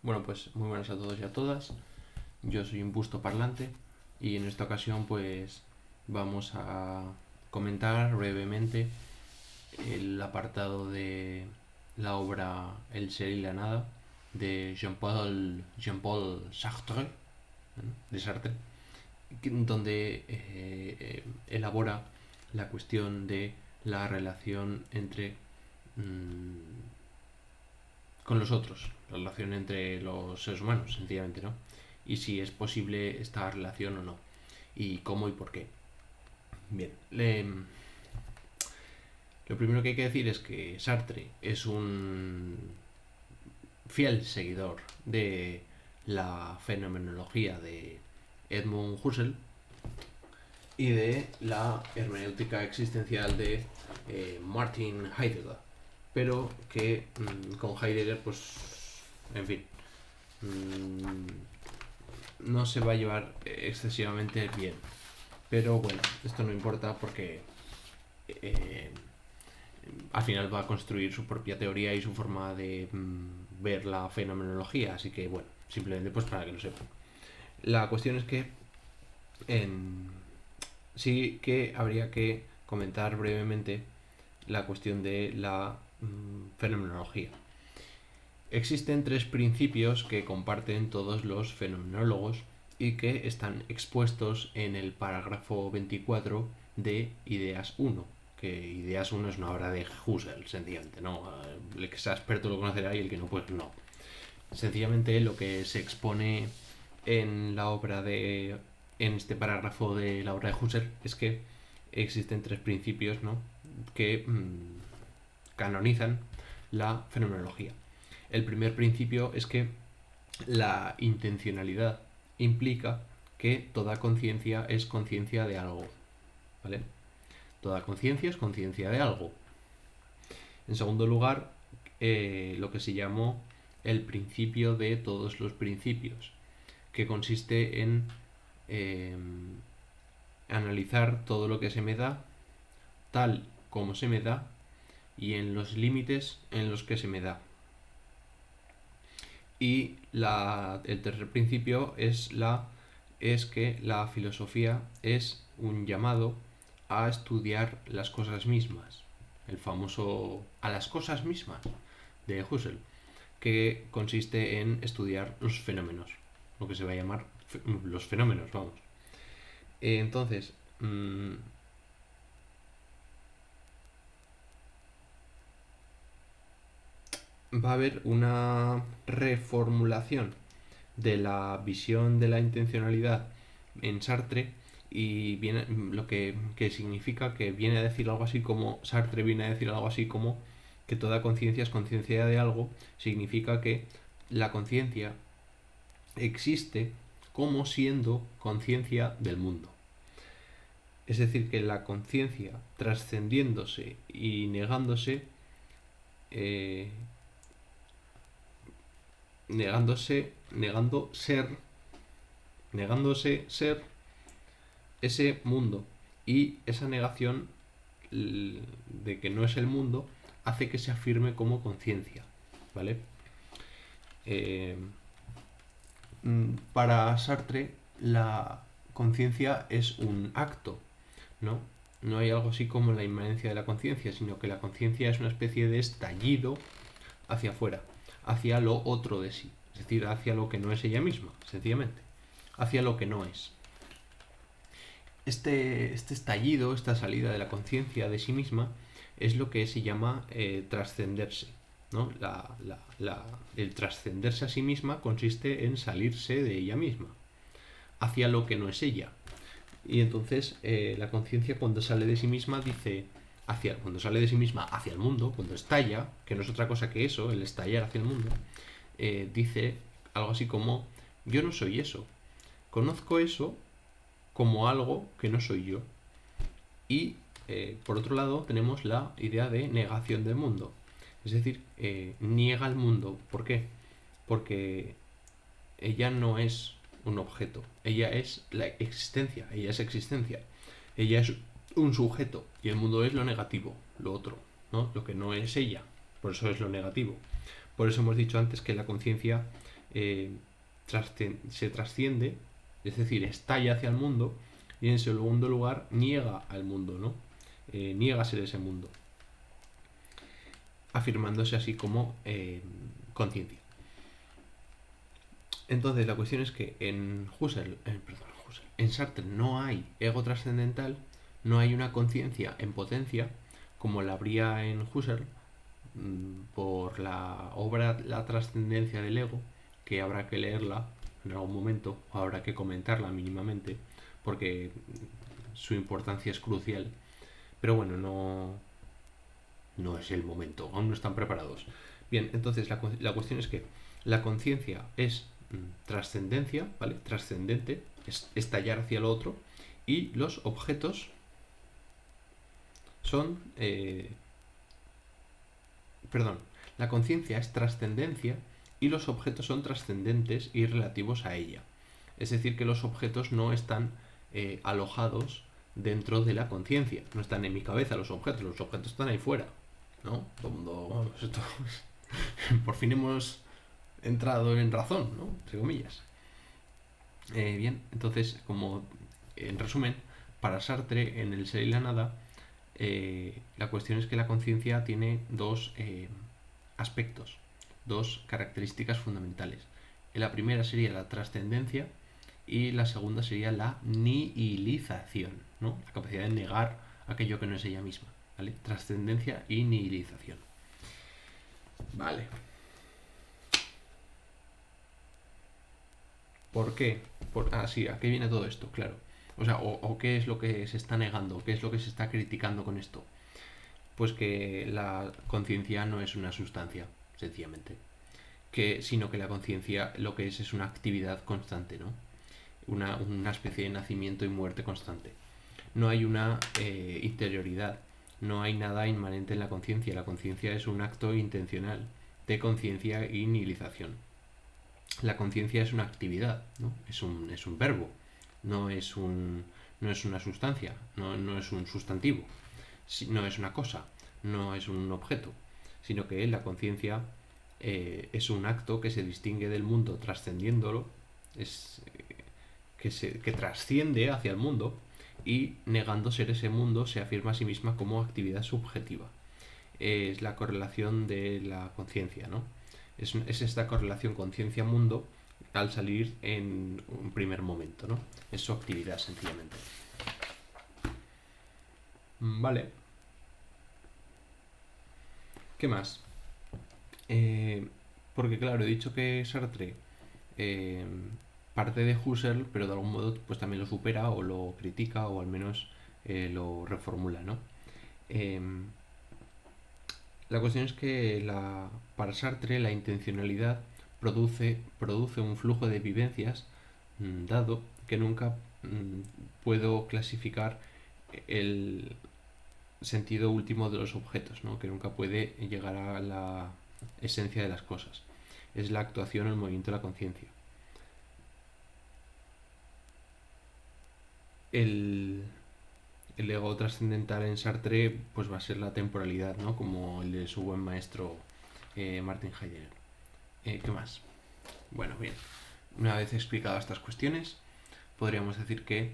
Bueno, pues muy buenas a todos y a todas. Yo soy un busto parlante y en esta ocasión pues vamos a comentar brevemente el apartado de la obra El ser y la nada de Jean-Paul Sartre, de Sartre, donde elabora la cuestión de la relación entre con los otros, la relación entre los seres humanos, sencillamente, ¿no? Y si es posible esta relación o no, y cómo y por qué. Bien, lo primero que hay que decir es que Sartre es un fiel seguidor de la fenomenología de Edmund Husserl y de la hermenéutica existencial de Martin Heidegger, pero que con Heidegger, pues, en fin, no se va a llevar excesivamente bien. Pero bueno, esto no importa porque eh, al final va a construir su propia teoría y su forma de ver la fenomenología, así que bueno, simplemente pues para que lo sepan. La cuestión es que sí que habría que comentar brevemente la cuestión de la fenomenología. Existen tres principios que comparten todos los fenomenólogos y que están expuestos en el parágrafo 24 de Ideas 1, que Ideas 1 es una obra de Husserl, sencillamente, ¿no? El que sea experto lo conocerá y el que no, pues no. Sencillamente lo que se expone en la obra de en este parágrafo de la obra de Husserl es que existen tres principios, ¿no?, que canonizan la fenomenología. El primer principio es que la intencionalidad implica que toda conciencia es conciencia de algo, ¿vale? Toda conciencia es conciencia de algo. En segundo lugar, lo que se llamó el principio de todos los principios, que consiste en analizar todo lo que se me da tal como se me da y en los límites en los que se me da. Y el tercer principio es que la filosofía es un llamado a estudiar las cosas mismas, el famoso a las cosas mismas de Husserl, que consiste en estudiar los fenómenos, lo que se va a llamar los fenómenos, vamos. Entonces, va a haber una reformulación de la visión de la intencionalidad en Sartre, y viene lo que significa que viene a decir algo así como Sartre viene a decir algo así como que toda conciencia es conciencia de algo. Significa que la conciencia existe como siendo conciencia del mundo. Es decir, que la conciencia trascendiéndose y negándose, negándose ser ese mundo, y esa negación de que no es el mundo hace que se afirme como conciencia, ¿vale? Para Sartre la conciencia es un acto, ¿no? No hay algo así como la inmanencia de la conciencia, sino que la conciencia es una especie de estallido hacia afuera, hacia lo otro de sí, es decir, hacia lo que no es ella misma, sencillamente, hacia lo que no es. Este estallido, esta salida de la conciencia de sí misma, es lo que se llama trascenderse, ¿no? El trascenderse a sí misma consiste en salirse de ella misma, hacia lo que no es ella. Y entonces la conciencia, cuando sale de sí misma, cuando sale de sí misma hacia el mundo, cuando estalla, que no es otra cosa que eso, el estallar hacia el mundo, dice algo así como: yo no soy eso, conozco eso como algo que no soy yo. Y por otro lado tenemos la idea de negación del mundo, es decir, niega el mundo. ¿Por qué? Porque ella no es un objeto, ella es la existencia, ella es existencia, ella es un sujeto, y el mundo es lo negativo, lo otro, ¿no? Lo que no es ella, por eso es lo negativo. Por eso hemos dicho antes que la conciencia se trasciende, es decir, estalla hacia el mundo, y en segundo lugar niega al mundo, ¿no? Niega ser ese mundo, afirmándose así como conciencia. Entonces la cuestión es que en en Sartre no hay ego trascendental, no hay una conciencia en potencia como la habría en Husserl por la obra La trascendencia del ego, que habrá que leerla en algún momento o habrá que comentarla mínimamente porque su importancia es crucial. Pero bueno, no es el momento, aún no están preparados. Bien, entonces la cuestión es que la conciencia es trascendencia, ¿vale? Trascendente, es estallar hacia lo otro, y los objetos son... perdón, la conciencia es trascendencia y los objetos son trascendentes y relativos a ella. Es decir, que los objetos no están alojados dentro de la conciencia, no están en mi cabeza los objetos están ahí fuera, ¿no? Todo el mundo... Esto, por fin hemos entrado en razón, ¿no? Entre comillas. Bien, entonces, como en resumen, para Sartre, en el ser y la nada, la cuestión es que la conciencia tiene dos aspectos, dos características fundamentales. La primera sería la trascendencia y la segunda sería la nihilización, ¿no? La capacidad de negar aquello que no es ella misma, ¿vale? Trascendencia y nihilización. Vale. ¿Por qué? Sí, ¿a qué viene todo esto? Claro. O sea, o qué es lo que se está negando, qué es lo que se está criticando con esto. Pues que la conciencia no es una sustancia, sencillamente. Sino que la conciencia lo que es una actividad constante, ¿no? Una especie de nacimiento y muerte constante. No hay una interioridad, no hay nada inmanente en la conciencia. La conciencia es un acto intencional de conciencia y nihilización. La conciencia es una actividad, ¿no? Es un verbo, no es una sustancia, no es un sustantivo, no es una cosa, no es un objeto, sino que la conciencia es un acto que se distingue del mundo trascendiéndolo, que trasciende hacia el mundo y negando ser ese mundo se afirma a sí misma como actividad subjetiva. Es la correlación de la conciencia, ¿no? Es esta correlación conciencia-mundo al salir en un primer momento, ¿no? Es su actividad, sencillamente. Vale. ¿Qué más? Porque claro, he dicho que Sartre parte de Husserl, pero de algún modo pues también lo supera o lo critica o al menos lo reformula, ¿no? La cuestión es que para Sartre la intencionalidad produce un flujo de vivencias dado que nunca puedo clasificar el sentido último de los objetos, ¿no? Que nunca puede llegar a la esencia de las cosas. Es la actuación o el movimiento de la conciencia. El ego trascendental en Sartre pues va a ser la temporalidad, ¿no? Como el de su buen maestro Martin Heidegger. ¿Qué más? Bueno, bien. Una vez explicado estas cuestiones, podríamos decir que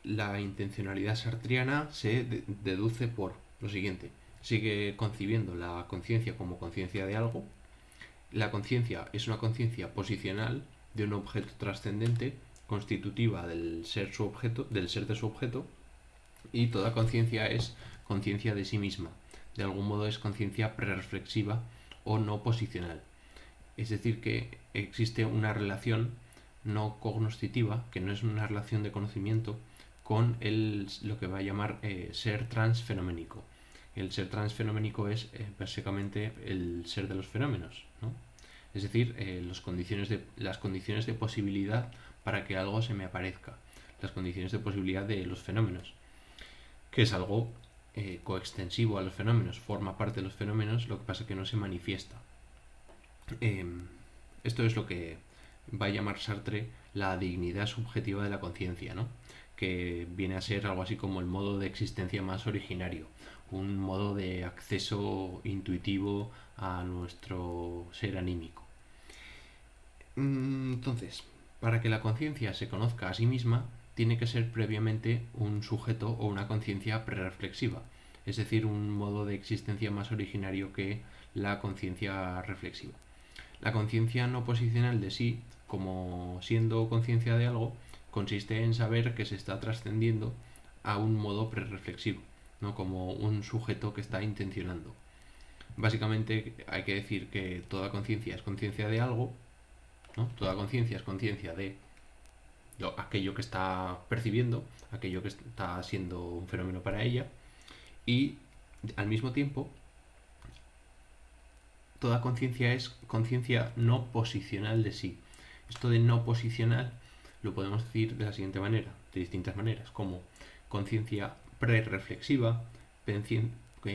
la intencionalidad sartriana se deduce por lo siguiente. Sigue concibiendo la conciencia como conciencia de algo. La conciencia es una conciencia posicional de un objeto trascendente constitutiva del ser de su objeto, y toda conciencia es conciencia de sí misma. De algún modo es conciencia prereflexiva o no posicional. Es decir, que existe una relación no cognoscitiva, que no es una relación de conocimiento, con lo que va a llamar ser transfenoménico. El ser transfenoménico es básicamente el ser de los fenómenos, ¿no? Es decir, las condiciones de posibilidad para que algo se me aparezca, las condiciones de posibilidad de los fenómenos, que es algo coextensivo a los fenómenos, forma parte de los fenómenos, lo que pasa es que no se manifiesta. Esto es lo que va a llamar Sartre la dignidad subjetiva de la conciencia, ¿no? Que viene a ser algo así como el modo de existencia más originario, un modo de acceso intuitivo a nuestro ser anímico. Entonces, para que la conciencia se conozca a sí misma, tiene que ser previamente un sujeto o una conciencia prereflexiva, es decir, un modo de existencia más originario que la conciencia reflexiva. La conciencia no posicional de sí, como siendo conciencia de algo, consiste en saber que se está trascendiendo a un modo prereflexivo, no como un sujeto que está intencionando. Básicamente hay que decir que toda conciencia es conciencia de algo, ¿no? Toda conciencia es conciencia de aquello que está percibiendo, aquello que está siendo un fenómeno para ella, y al mismo tiempo toda conciencia es conciencia no posicional de sí. Esto de no posicional lo podemos decir de la siguiente manera, de distintas maneras, como conciencia prereflexiva,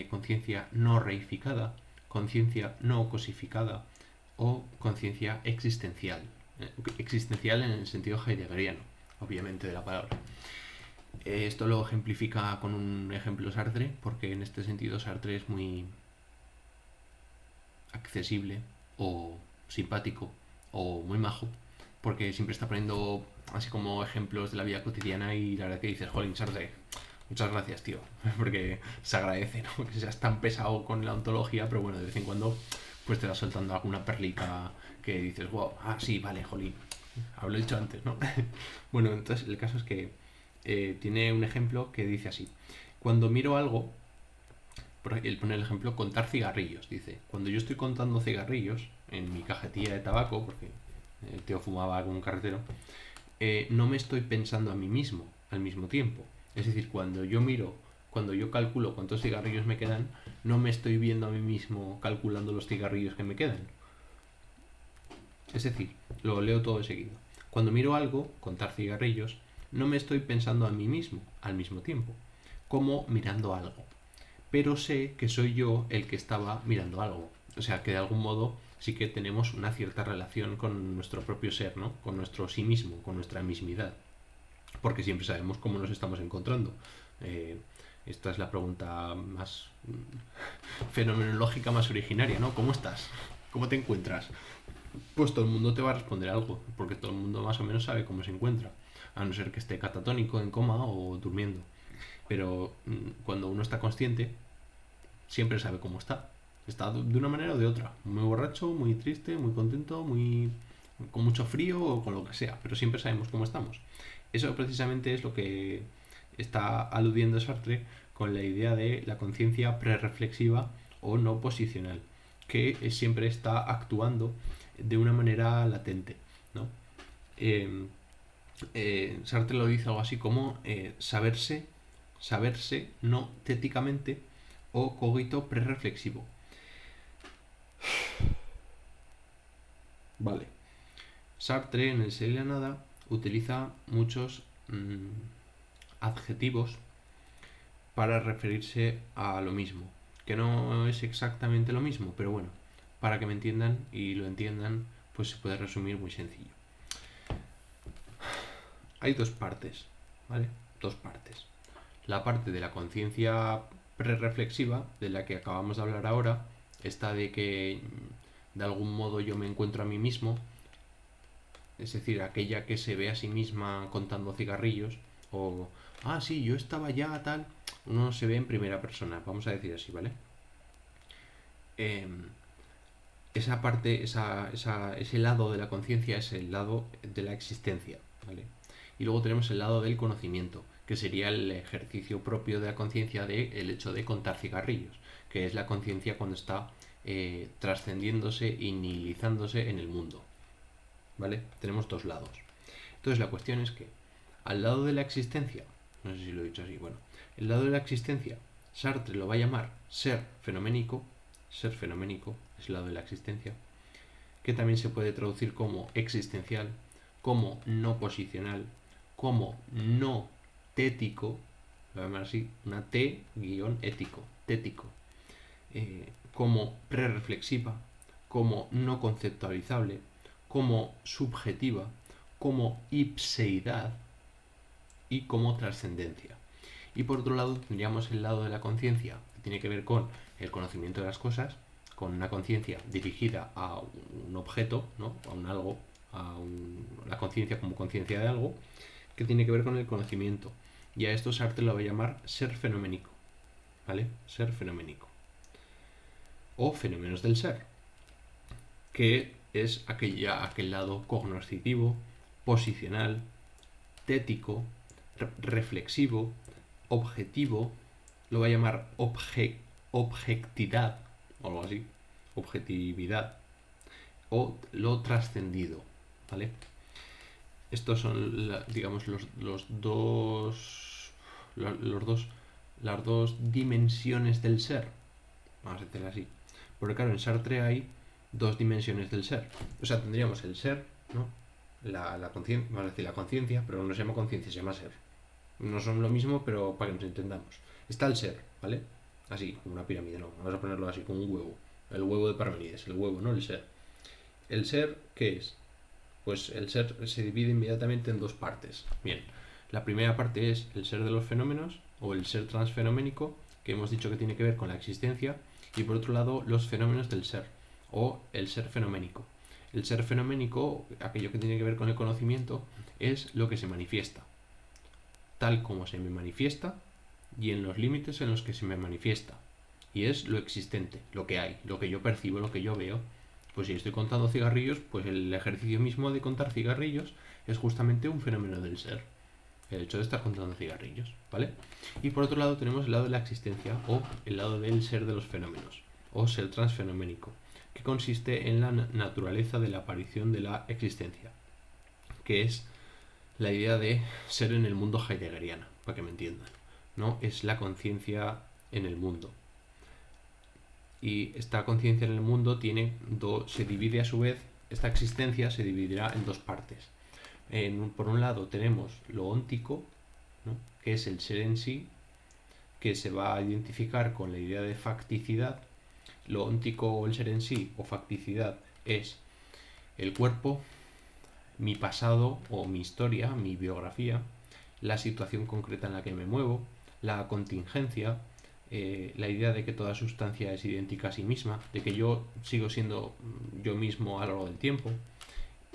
conciencia no reificada, conciencia no cosificada o conciencia existencial. Existencial en el sentido heideggeriano, obviamente, de la palabra. Esto lo ejemplifica con un ejemplo Sartre, porque en este sentido Sartre es muy accesible o simpático o muy majo, porque siempre está poniendo así como ejemplos de la vida cotidiana y la verdad que dices, jolín, Sartre, muchas gracias, tío, porque se agradece, ¿no? Que seas tan pesado con la ontología, pero bueno, de vez en cuando pues te vas soltando alguna perlica que dices, wow, ah, sí, vale, jolín, lo he dicho antes, ¿no? Bueno, entonces el caso es que tiene un ejemplo que dice así, cuando miro algo, él pone el ejemplo contar cigarrillos, dice, cuando yo estoy contando cigarrillos en mi cajetilla de tabaco, porque el tío fumaba con un carretero, no me estoy pensando a mí mismo al mismo tiempo. Es decir, cuando yo calculo cuántos cigarrillos me quedan, no me estoy viendo a mí mismo calculando los cigarrillos que me quedan. Es decir, lo leo todo de seguido. Cuando miro algo, contar cigarrillos, no me estoy pensando a mí mismo al mismo tiempo, como mirando algo. Pero sé que soy yo el que estaba mirando algo. O sea, que de algún modo sí que tenemos una cierta relación con nuestro propio ser, ¿no? Con nuestro sí mismo, con nuestra mismidad. Porque siempre sabemos cómo nos estamos encontrando. Esta es la pregunta más fenomenológica, más originaria, ¿no? ¿Cómo estás? ¿Cómo te encuentras? Pues todo el mundo te va a responder algo, porque todo el mundo más o menos sabe cómo se encuentra, a no ser que esté catatónico, en coma o durmiendo. Pero cuando uno está consciente, siempre sabe cómo está. Está de una manera o de otra. Muy borracho, muy triste, muy contento, muy con mucho frío o con lo que sea. Pero siempre sabemos cómo estamos. Eso precisamente es lo que está aludiendo Sartre con la idea de la conciencia prereflexiva o no posicional, que siempre está actuando de una manera latente, ¿no? Sartre lo dice algo así como saberse no téticamente o cogito prereflexivo. Vale. Sartre en el Ser y la Nada utiliza muchos adjetivos para referirse a lo mismo, que no es exactamente lo mismo, pero bueno, para que me entiendan y lo entiendan, pues se puede resumir muy sencillo. Hay dos partes, ¿vale? Dos partes. La parte de la conciencia prereflexiva, de la que acabamos de hablar ahora, esta de que de algún modo yo me encuentro a mí mismo, es decir, aquella que se ve a sí misma contando cigarrillos, o, ah, sí, yo estaba ya tal, uno se ve en primera persona, vamos a decir así, ¿vale? Esa parte, ese lado de la conciencia es el lado de la existencia, ¿vale? Y luego tenemos el lado del conocimiento, que sería el ejercicio propio de la conciencia del hecho de contar cigarrillos, que es la conciencia cuando está trascendiéndose y nihilizándose en el mundo, ¿vale? Tenemos dos lados. Entonces la cuestión es que al lado de la existencia, no sé si lo he dicho así, bueno, el lado de la existencia, Sartre lo va a llamar ser fenoménico es el lado de la existencia, que también se puede traducir como existencial, como no posicional, como no tético, lo voy a llamar así, una T-ético, tético, como prereflexiva, como no conceptualizable, como subjetiva, como ipseidad y como trascendencia. Y por otro lado tendríamos el lado de la conciencia, que tiene que ver con el conocimiento de las cosas, con una conciencia dirigida a un objeto, ¿no? A un algo, la conciencia como conciencia de algo, que tiene que ver con el conocimiento. Y a esto Sartre lo va a llamar ser fenoménico, ¿vale? Ser fenoménico. O fenómenos del ser, que es aquel lado cognoscitivo, posicional, tético, reflexivo, objetivo, lo va a llamar objectividad, o algo así, objetividad, o lo trascendido, ¿vale? Estos son, digamos, las dos dimensiones del ser, vamos a decirlo así. Porque claro, en Sartre hay dos dimensiones del ser. O sea, tendríamos el ser, ¿no? La conciencia, vamos a decir la conciencia, pero no se llama conciencia, se llama ser. No son lo mismo, pero para que nos entendamos. Está el ser, ¿vale? Así, como una pirámide, no. Vamos a ponerlo así, como un huevo. El huevo de Parmenides, el huevo, no el ser. ¿El ser qué es? Pues el ser se divide inmediatamente en dos partes. Bien, la primera parte es el ser de los fenómenos, o el ser transfenoménico, que hemos dicho que tiene que ver con la existencia, y por otro lado los fenómenos del ser, o el ser fenoménico. El ser fenoménico, aquello que tiene que ver con el conocimiento, es lo que se manifiesta, tal como se me manifiesta y en los límites en los que se me manifiesta. Y es lo existente, lo que hay, lo que yo percibo, lo que yo veo. Pues si estoy contando cigarrillos, pues el ejercicio mismo de contar cigarrillos es justamente un fenómeno del ser. El hecho de estar contando cigarrillos, ¿vale? Y por otro lado tenemos el lado de la existencia, o el lado del ser de los fenómenos, o ser transfenoménico, que consiste en la naturaleza de la aparición de la existencia, que es la idea de ser en el mundo heideggeriana, para que me entiendan, ¿no? Es la conciencia en el mundo. Y esta conciencia en el mundo se divide a su vez, esta existencia se dividirá en dos partes. Por un lado tenemos lo óntico, ¿no? Que es el ser en sí, que se va a identificar con la idea de facticidad. Lo óntico o el ser en sí, o facticidad, es el cuerpo, mi pasado o mi historia, mi biografía, la situación concreta en la que me muevo, la contingencia, la idea de que toda sustancia es idéntica a sí misma, de que yo sigo siendo yo mismo a lo largo del tiempo,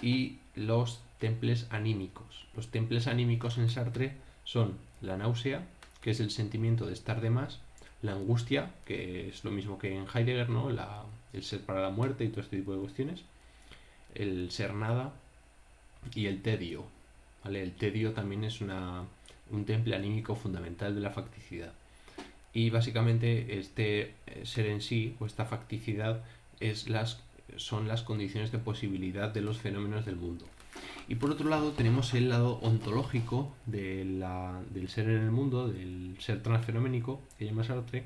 y los temples anímicos. Los temples anímicos en Sartre son la náusea, que es el sentimiento de estar de más, la angustia, que es lo mismo que en Heidegger, ¿no? El ser para la muerte y todo este tipo de cuestiones, el ser nada y el tedio, ¿vale? El tedio también es un temple anímico fundamental de la facticidad. Y básicamente este ser en sí, o esta facticidad, son las condiciones de posibilidad de los fenómenos del mundo. Y por otro lado tenemos el lado ontológico del ser en el mundo, del ser transfenoménico, que llama Sartre,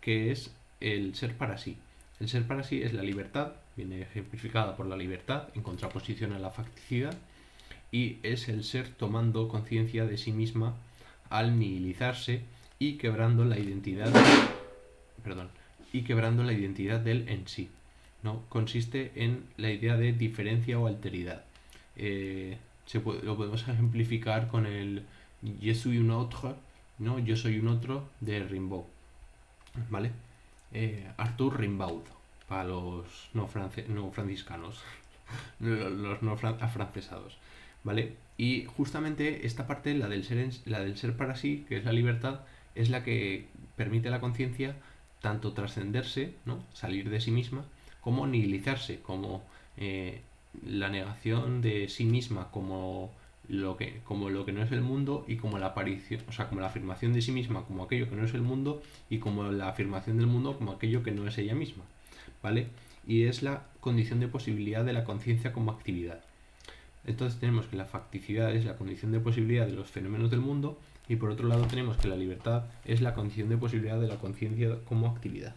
que es el ser para sí. El ser para sí es la libertad, viene ejemplificada por la libertad en contraposición a la facticidad, y es el ser tomando conciencia de sí misma al nihilizarse y quebrando la identidad del en sí, ¿no? Consiste en la idea de diferencia o alteridad. Lo podemos ejemplificar con el je suis un autre, ¿no? Yo soy un otro, de Rimbaud, ¿vale? Arthur Rimbaud, para los no franciscanos, los no afrancesados, ¿vale? Y justamente esta parte, la del ser para sí, que es la libertad, es la que permite a la conciencia tanto trascenderse, ¿no? Salir de sí misma, como nihilizarse, como la negación de sí misma como lo que no es el mundo, y como la aparición, o sea, como la afirmación de sí misma como aquello que no es el mundo, y como la afirmación del mundo como aquello que no es ella misma, ¿vale? Y es la condición de posibilidad de la conciencia como actividad. Entonces tenemos que la facticidad es la condición de posibilidad de los fenómenos del mundo, y por otro lado tenemos que la libertad es la condición de posibilidad de la conciencia como actividad.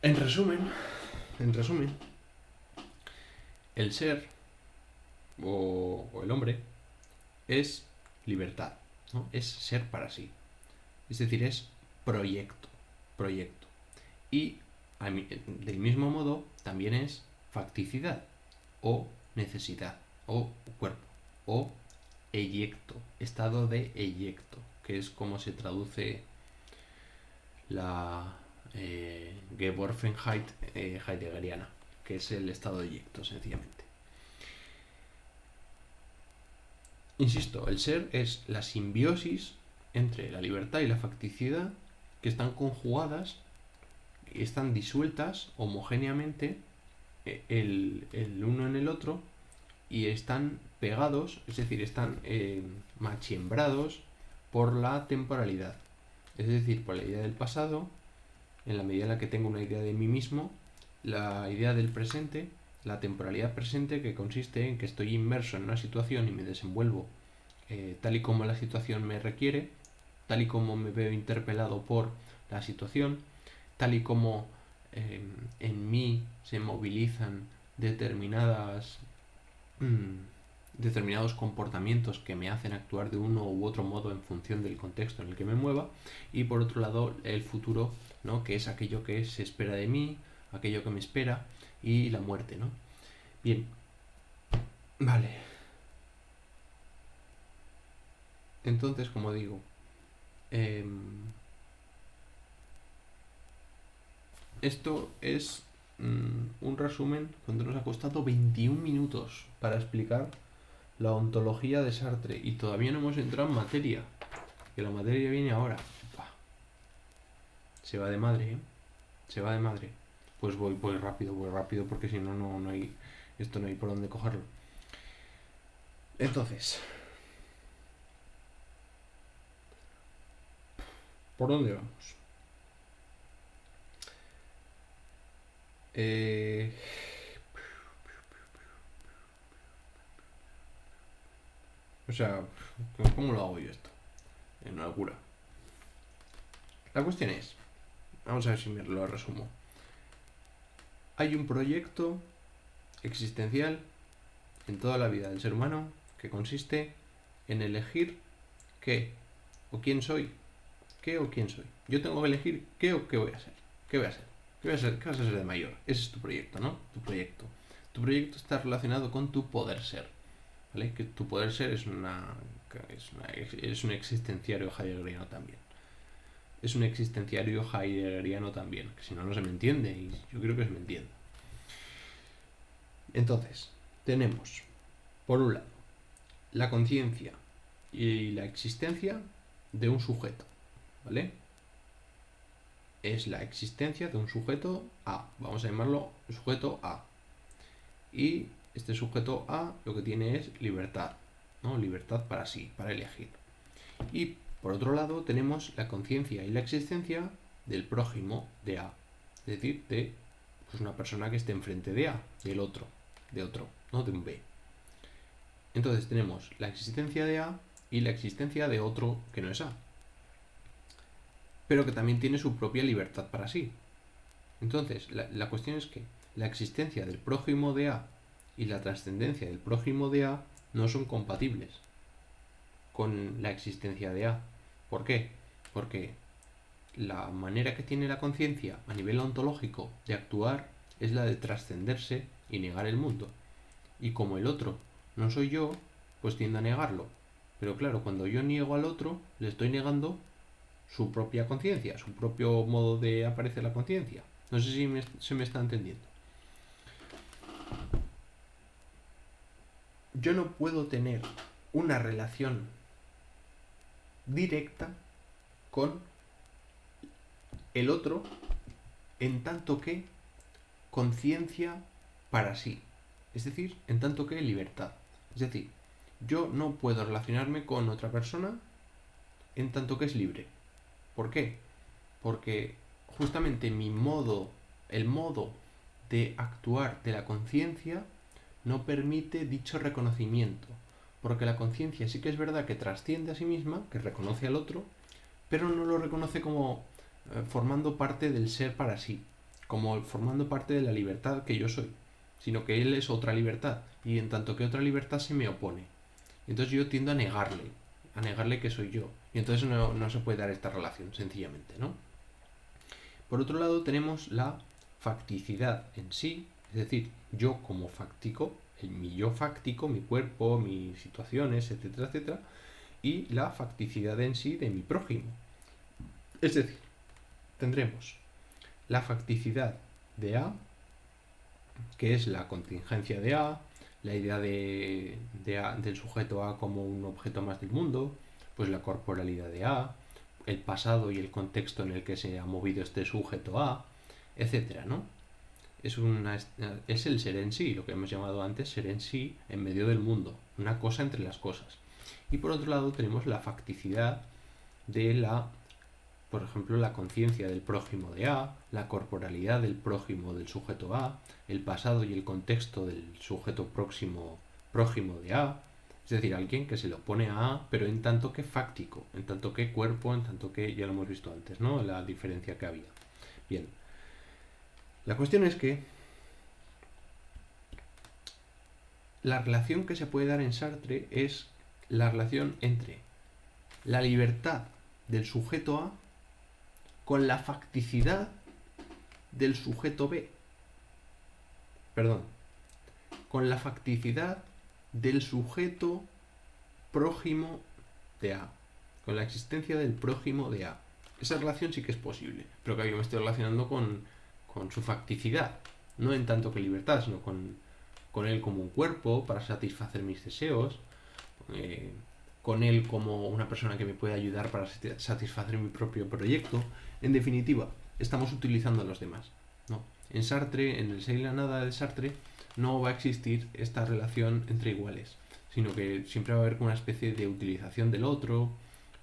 En resumen, el ser o el hombre es libertad, ¿no? Es ser para sí. Es decir, es proyecto. Y del mismo modo también es facticidad, o necesidad, o cuerpo, o eyecto, estado de eyecto, que es como se traduce la Geworfenheit heideggeriana, que es el estado de eyecto, sencillamente. Insisto, el ser es la simbiosis entre la libertad y la facticidad que están conjugadas y están disueltas homogéneamente el uno en el otro y están pegados, es decir, están machiembrados por la temporalidad, es decir, por la idea del pasado, en la medida en la que tengo una idea de mí mismo, la idea del presente, la temporalidad presente, que consiste en que estoy inmerso en una situación y me desenvuelvo tal y como la situación me requiere, tal y como me veo interpelado por la situación, tal y como en mí se movilizan determinados comportamientos que me hacen actuar de uno u otro modo en función del contexto en el que me mueva, y por otro lado el futuro, ¿no? Que es aquello que se espera de mí, aquello que me espera, y la muerte, ¿no? Bien, vale. Entonces, como digo, esto es un resumen donde nos ha costado 21 minutos para explicar la ontología de Sartre y todavía no hemos entrado en materia, que la materia viene ahora. Se va de madre, ¿eh? Se va de madre. Pues voy rápido porque si no, no hay, esto no hay por dónde cogerlo. Entonces, ¿por dónde vamos? O sea, ¿cómo lo hago yo esto? En una locura. La cuestión es, vamos a ver si me lo resumo. Hay un proyecto existencial en toda la vida del ser humano que consiste en elegir qué o quién soy. ¿Qué o quién soy? Yo tengo que elegir qué o qué voy a ser. ¿Qué voy a ser? ¿Qué vas a ser de mayor? Ese es tu proyecto, ¿no? Tu proyecto. Tu proyecto está relacionado con tu poder ser. ¿Vale? Que tu poder ser es un existenciario heideggeriano también. Es un existenciario heideggeriano también. Que si no, no se me entiende. Y yo creo que se me entiende. Entonces, tenemos, por un lado, la conciencia y la existencia de un sujeto. ¿Vale? Es la existencia de un sujeto A. Vamos a llamarlo sujeto A. Y este sujeto A lo que tiene es libertad, ¿no? Libertad para sí, para elegir. Y por otro lado tenemos la conciencia y la existencia del prójimo de A. Es decir, de pues, una persona que esté enfrente de A, del otro, ¿no? De un B. Entonces tenemos la existencia de A y la existencia de otro que no es A, pero que también tiene su propia libertad para sí. Entonces, la cuestión es que la existencia del prójimo de A y la trascendencia del prójimo de A no son compatibles con la existencia de A. ¿Por qué? Porque la manera que tiene la conciencia a nivel ontológico de actuar es la de trascenderse y negar el mundo. Y como el otro no soy yo, pues tiendo a negarlo. Pero claro, cuando yo niego al otro, le estoy negando su propia conciencia, su propio modo de aparecer la conciencia. No sé si se me está entendiendo. Yo no puedo tener una relación directa con el otro en tanto que conciencia para sí. Es decir, en tanto que libertad. Es decir, yo no puedo relacionarme con otra persona en tanto que es libre. ¿Por qué? Porque justamente el modo de actuar de la conciencia no permite dicho reconocimiento. Porque la conciencia sí que es verdad que trasciende a sí misma, que reconoce al otro, pero no lo reconoce como formando parte del ser para sí, como formando parte de la libertad que yo soy, sino que él es otra libertad, y en tanto que otra libertad se me opone. Entonces yo tiendo a negarle que soy yo, y entonces no se puede dar esta relación, sencillamente, ¿no? Por otro lado tenemos la facticidad en sí, es decir, yo como fáctico, mi yo fáctico, mi cuerpo, mis situaciones, etcétera, y la facticidad en sí de mi prójimo. Es decir, tendremos la facticidad de A, que es la contingencia de A, la idea del sujeto A como un objeto más del mundo, pues la corporalidad de A, el pasado y el contexto en el que se ha movido este sujeto A, etcétera, ¿no? Es el ser en sí, lo que hemos llamado antes ser en sí en medio del mundo, una cosa entre las cosas. Y por otro lado tenemos la facticidad de por ejemplo, la conciencia del prójimo de A, la corporalidad del prójimo del sujeto A, el pasado y el contexto del sujeto prójimo de A, es decir, alguien que se le opone a A, pero en tanto que fáctico, en tanto que cuerpo, en tanto que, ya lo hemos visto antes, ¿no? La diferencia que había. Bien, la cuestión es que la relación que se puede dar en Sartre es la relación entre la libertad del sujeto A con la facticidad del sujeto B. Perdón, con la facticidad del sujeto prójimo de A, con la existencia del prójimo de A. Esa relación sí que es posible, pero que yo me estoy relacionando con su facticidad, no en tanto que libertad, sino con él como un cuerpo para satisfacer mis deseos, con él como una persona que me puede ayudar para satisfacer mi propio proyecto. En definitiva, estamos utilizando a los demás, ¿no? En Sartre, en el ser y la nada de Sartre, no va a existir esta relación entre iguales, sino que siempre va a haber una especie de utilización del otro,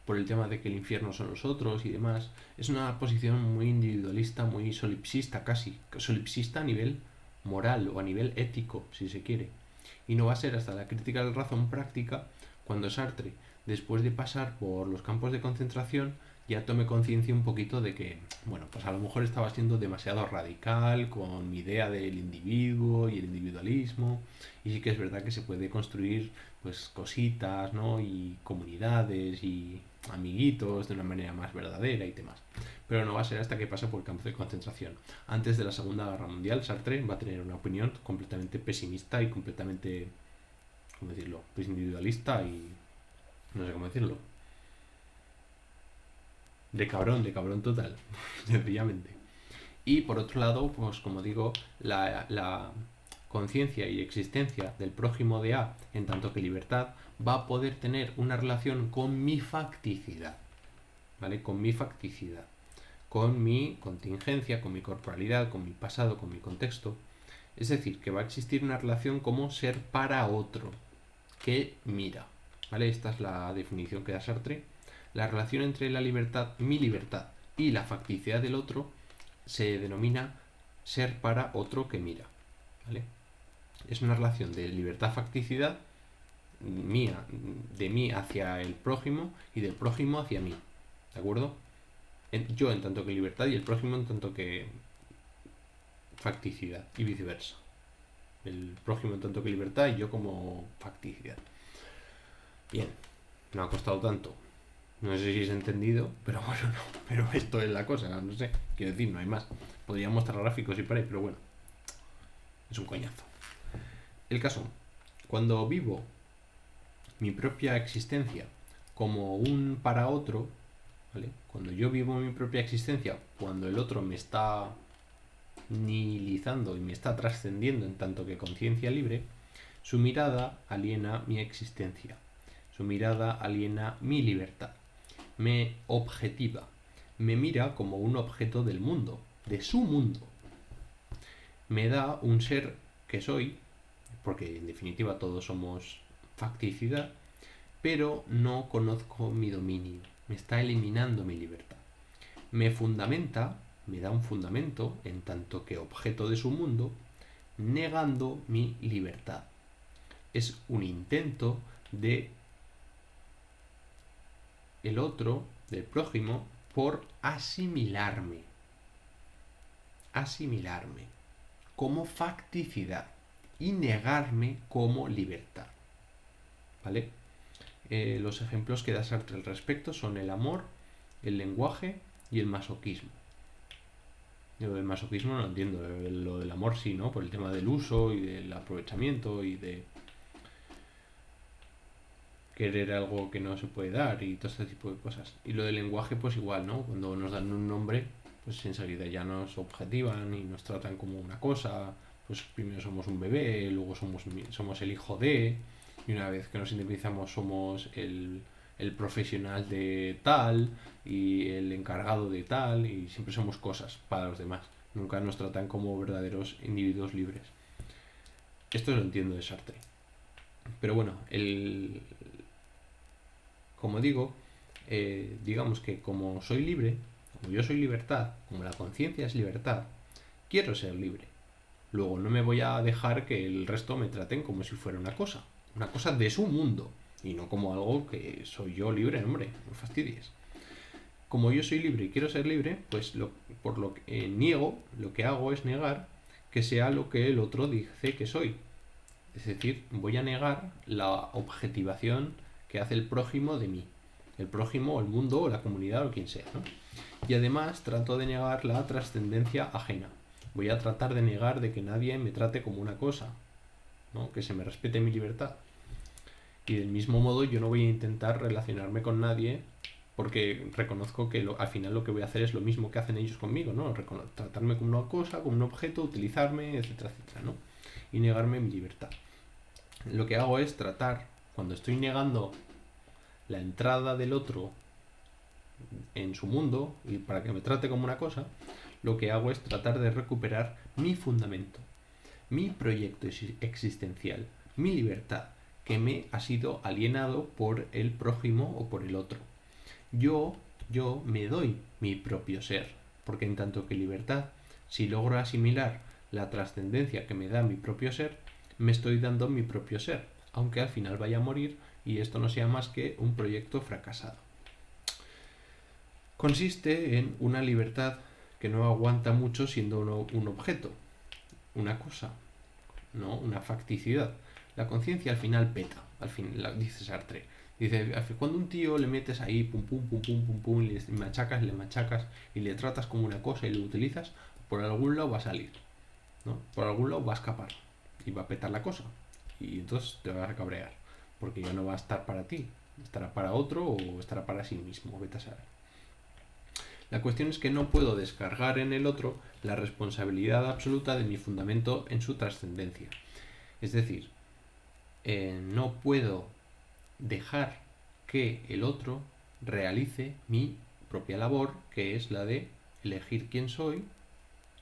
por el tema de que el infierno son los otros y demás. Es una posición muy individualista, muy solipsista casi, solipsista a nivel moral o a nivel ético, si se quiere. Y no va a ser hasta la crítica de la razón práctica cuando Sartre, después de pasar por los campos de concentración, ya tome conciencia un poquito de que, bueno, pues a lo mejor estaba siendo demasiado radical con mi idea del individuo y el individualismo, y sí que es verdad que se puede construir pues cositas, ¿no? Y comunidades y amiguitos de una manera más verdadera y demás. Pero no va a ser hasta que pase por el campo de concentración. Antes de la Segunda Guerra Mundial, Sartre va a tener una opinión completamente pesimista y completamente, ¿cómo decirlo?, pues individualista y no sé cómo decirlo, de cabrón total, sencillamente. Y por otro lado, pues como digo, la conciencia y existencia del prójimo de A, en tanto que libertad, va a poder tener una relación con mi facticidad, ¿vale? Con mi facticidad, con mi contingencia, con mi corporalidad, con mi pasado, con mi contexto. Es decir, que va a existir una relación como ser para otro, que mira, ¿vale? Esta es la definición que da Sartre. La relación entre la libertad, mi libertad, y la facticidad del otro se denomina ser para otro que mira, ¿vale? Es una relación de libertad-facticidad mía, de mí hacia el prójimo y del prójimo hacia mí, ¿de acuerdo? Yo en tanto que libertad y el prójimo en tanto que facticidad y viceversa. El prójimo en tanto que libertad y yo como facticidad. Bien, no ha costado tanto. No sé si es entendido, pero bueno, no. Pero esto es la cosa, no sé. Quiero decir, no hay más. Podría mostrar gráficos y por ahí, pero bueno. Es un coñazo. El caso, cuando vivo mi propia existencia como un para otro, ¿vale? Cuando yo vivo mi propia existencia, cuando el otro me está nihilizando y me está trascendiendo en tanto que conciencia libre, su mirada aliena mi existencia. Su mirada aliena mi libertad. Me objetiva. Me mira como un objeto del mundo, de su mundo. Me da un ser que soy, porque en definitiva todos somos facticidad, pero no conozco mi dominio. Me está eliminando mi libertad. Me fundamenta, me da un fundamento en tanto que objeto de su mundo, negando mi libertad. Es un intento de el otro, del prójimo, por asimilarme. Asimilarme como facticidad y negarme como libertad. ¿Vale? Los ejemplos que da Sartre al respecto son el amor, el lenguaje y el masoquismo. Lo del masoquismo no lo entiendo, lo del amor sí, ¿no? Por el tema del uso y del aprovechamiento y de querer algo que no se puede dar y todo este tipo de cosas. Y lo del lenguaje pues igual, ¿no? Cuando nos dan un nombre pues enseguida ya nos objetivan y nos tratan como una cosa. Pues primero somos un bebé, luego somos el hijo de, y una vez que nos independizamos somos el profesional de tal y el encargado de tal, y siempre somos cosas para los demás. Nunca nos tratan como verdaderos individuos libres. Esto lo entiendo de Sartre. Pero bueno, como digo, digamos que como soy libre, como yo soy libertad, como la conciencia es libertad, quiero ser libre. Luego no me voy a dejar que el resto me traten como si fuera una cosa de su mundo, y no como algo que soy yo libre, hombre, no fastidies. Como yo soy libre y quiero ser libre, pues por lo que niego, lo que hago es negar que sea lo que el otro dice que soy. Es decir, voy a negar la objetivación que hace el prójimo de mí. El prójimo, o el mundo, o la comunidad, o quien sea, ¿no? Y además trato de negar la trascendencia ajena. Voy a tratar de negar de que nadie me trate como una cosa, ¿no? Que se me respete mi libertad. Y del mismo modo yo no voy a intentar relacionarme con nadie porque reconozco que al final lo que voy a hacer es lo mismo que hacen ellos conmigo, ¿no? Tratarme como una cosa, como un objeto, utilizarme, etcétera, etcétera, ¿no? Y negarme mi libertad. Lo que hago es tratar, cuando estoy negando la entrada del otro en su mundo y para que me trate como una cosa, lo que hago es tratar de recuperar mi fundamento, mi proyecto existencial, mi libertad, que me ha sido alienado por el prójimo o por el otro. Yo me doy mi propio ser, porque en tanto que libertad, si logro asimilar la trascendencia que me da mi propio ser, me estoy dando mi propio ser, aunque al final vaya a morir y esto no sea más que un proyecto fracasado. Consiste en una libertad que no aguanta mucho siendo un objeto, una cosa, ¿no? Una facticidad. La conciencia al final peta, al fin, dice Sartre. Dice, cuando un tío le metes ahí, pum, pum, pum, pum, pum, pum, le machacas y le tratas como una cosa y lo utilizas, por algún lado va a salir, ¿no? Por algún lado va a escapar y va a petar la cosa. Y entonces te vas a cabrear, porque ya no va a estar para ti, estará para otro o estará para sí mismo, vete a saber. La cuestión es que no puedo descargar en el otro la responsabilidad absoluta de mi fundamento en su trascendencia. Es decir, no puedo dejar que el otro realice mi propia labor, que es la de elegir quién soy,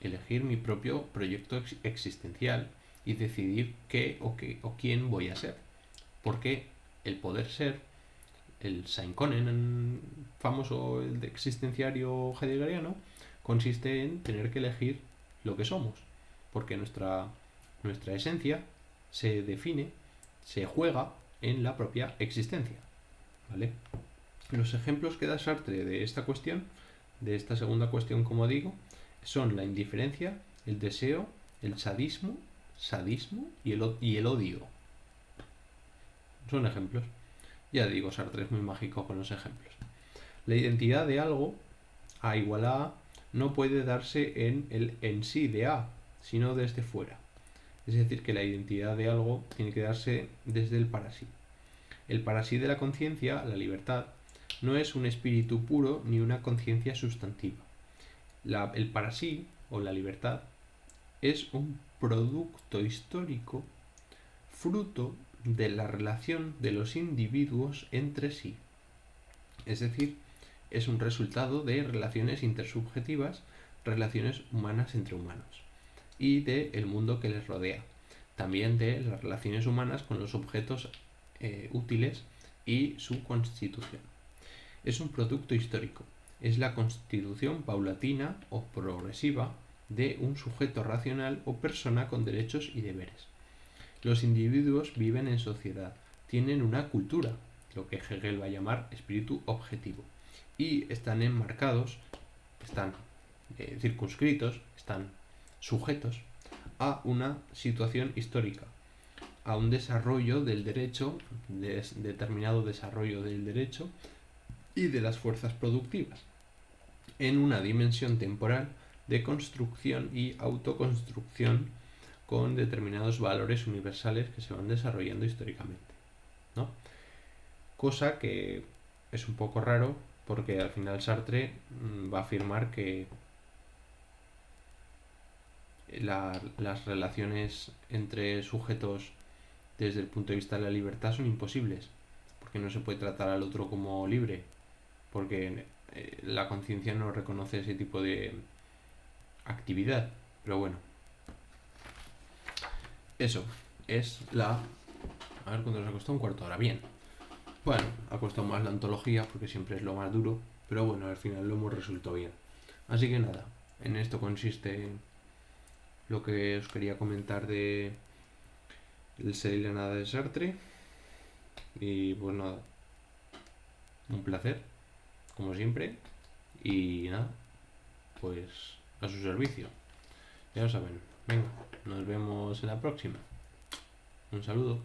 elegir mi propio proyecto existencial y decidir qué o quién voy a ser. Porque el poder ser, el Seinkonen famoso, el de existenciario heideggeriano, consiste en tener que elegir lo que somos. Porque nuestra esencia se define, se juega en la propia existencia. ¿Vale? Los ejemplos que da Sartre de esta cuestión, de esta segunda cuestión, como digo, son la indiferencia, el deseo, el sadismo y el odio. Son ejemplos. Ya digo, Sartre es muy mágico con los ejemplos. La identidad de algo, A igual a A, no puede darse en el en sí de A, sino desde fuera. Es decir, que la identidad de algo tiene que darse desde el para sí. El para sí de la conciencia, la libertad, no es un espíritu puro ni una conciencia sustantiva. El para sí, o la libertad, es un producto histórico fruto de la relación de los individuos entre sí. Es decir, es un resultado de relaciones intersubjetivas, relaciones humanas entre humanos, y del mundo que les rodea. También de las relaciones humanas con los objetos útiles y su constitución. Es un producto histórico. Es la constitución paulatina o progresiva de un sujeto racional o persona con derechos y deberes. Los individuos viven en sociedad, tienen una cultura, lo que Hegel va a llamar espíritu objetivo, y están enmarcados, están circunscritos, están sujetos a una situación histórica, a un desarrollo del derecho, determinado desarrollo del derecho y de las fuerzas productivas, en una dimensión temporal de construcción y autoconstrucción con determinados valores universales que se van desarrollando históricamente, ¿no? Cosa que es un poco raro porque al final Sartre va a afirmar que las relaciones entre sujetos desde el punto de vista de la libertad son imposibles, porque no se puede tratar al otro como libre, porque la conciencia no reconoce ese tipo de actividad. Pero bueno, eso es la... A ver cuánto nos ha costado, un cuarto de hora. Bien. Bueno, ha costado más la ontología porque siempre es lo más duro, pero bueno, al final lo hemos resuelto bien. Así que nada, en esto consiste lo que os quería comentar de el ser y la nada de Sartre. Y pues nada, un placer, como siempre. Y nada, pues a su servicio. Ya lo saben. Venga, nos vemos en la próxima. Un saludo.